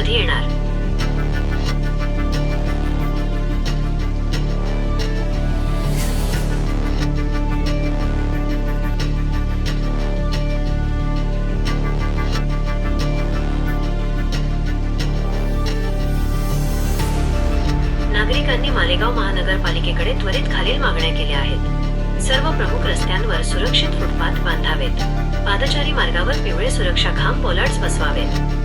कधी येणार? नागरिकांनी मालेगाव महानगरपालिकेकडे त्वरित खालील मागण्या केल्या आहेत. सर्व प्रमुख रस्त्यांवर सुरक्षित फुटपाथ बांधावेत. पादचारी मार्गावर पिवळे सुरक्षा खांब बोलार्ड्स बसवावेत.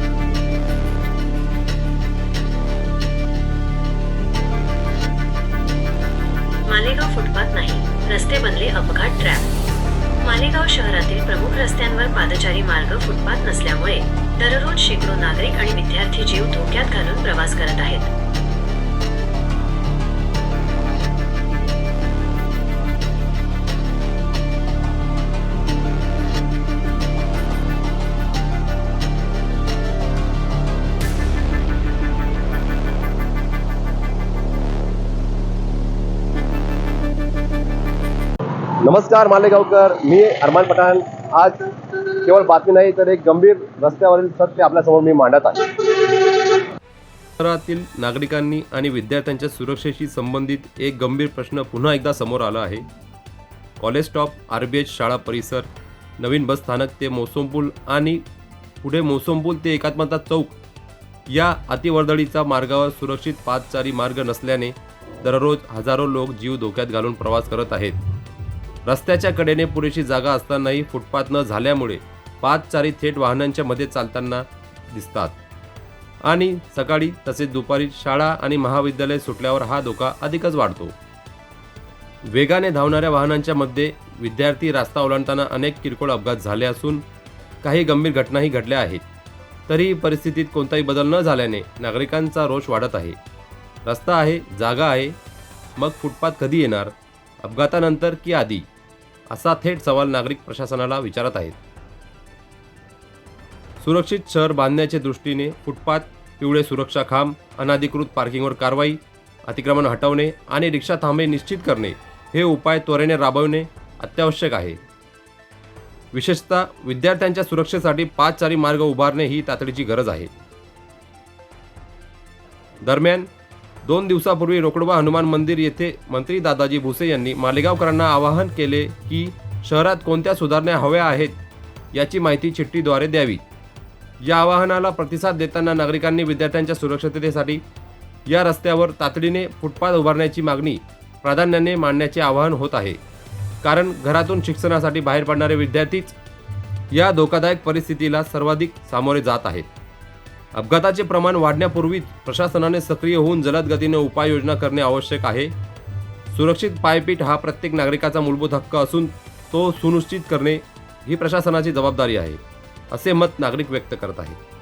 मालेगाव फुटपाथ नाही, रस्ते बनले अपघात ट्रॅप. मालेगाव शहरातील प्रमुख रस्त्यांवर पादचारी मार्ग फुटपाथ नसल्यामुळे दररोज शेकडो नागरिक आणि विद्यार्थी जीव धोक्यात घालून प्रवास करत आहेत. नमस्कार मालेगावकर, मी अरमान पठाण. आज केवळ बातमी नाही तर एक गंभीर रस्त्यावरील सत्य आपल्यासमोर मी मांडत आहे. शहरातील नागरिकांनी आणि विद्यार्थ्यांच्या सुरक्षेशी संबंधित एक गंभीर प्रश्न पुन्हा एकदा समोर आला आहे. कॉलेज स्टॉप, RBH शाळा परिसर, नवीन बस स्थानक ते मौसम पूल आणि पुढे मौसम पूल ते एकात्मता चौक या अतिवर्दळीचा मार्गावर सुरक्षित पादचारी मार्ग नसल्याने दररोज हजारो लोक जीव धोक्यात घालून प्रवास करत आहेत. रस्त्याच्या कडेने पुरेशी जागा असतानाही फुटपाथ न झाल्यामुळे पादचारी थेट वाहनांच्या मध्ये चालताना दिसतात आणि सकाळी तसेच दुपारी शाळा आणि महाविद्यालय सुटल्यावर हा धोका अधिकच वाढतो. वेगाने धावणाऱ्या वाहनांच्या मध्ये विद्यार्थी रस्ता ओलांडताना अनेक किरकोळ अपघात झाले असून काही गंभीर घटनाही घडल्या आहेत. तरीही परिस्थितीत कोणताही बदल न झाल्याने नागरिकांचा रोष वाढत आहे. रस्ता आहे, जागा आहे, मग फुटपाथ कधी येणार? अपघातानंतर की आधी? असा थेट सवाल नागरिक प्रशासनाला विचारत आहेत. सुरक्षित शहर बांधण्याच्या दृष्टीने फुटपाथ, पिवळे सुरक्षा खांब, अनधिकृत पार्किंगवर कारवाई, अतिक्रमण हटवणे आणि रिक्षा थांबे निश्चित करणे हे उपाय त्वरेने राबवणे अत्यावश्यक आहे. विशेषतः विद्यार्थ्यांच्या सुरक्षेसाठी पादचारी मार्ग उभारणे ही तातडीची गरज आहे. दरम्यान 2 दिवसापूर्वी रोकडोबा हनुमान मंदिर येथे मंत्री दादाजी भुसे यांनी मालेगावकरांना आवाहन केले की शहरात कोणत्या सुधारणा हव्या आहेत याची माहिती चिठ्ठीद्वारे द्यावी. या आवाहनाला प्रतिसाद देताना नागरिकांनी विद्यार्थ्यांच्या सुरक्षिततेसाठी या रस्त्यावर तातडीने फुटपाथ उभारण्याची मागणी प्राधान्याने मांडण्याचे आवाहन होत आहे. कारण घरातून शिक्षणासाठी बाहेर पडणारे विद्यार्थीच या धोकादायक परिस्थितीला सर्वाधिक सामोरे जात आहेत. अपघाताचे प्रमाण वाढण्यापूर्वीच प्रशासनाने सक्रिय होऊन जलद गतीने उपाययोजना करणे आवश्यक आहे. सुरक्षित पायपीट हा प्रत्येक नागरिकाचा मूलभूत हक्क असून तो सुनिश्चित करणे ही प्रशासनाची जबाबदारी आहे, असे मत नागरिक व्यक्त करत आहेत.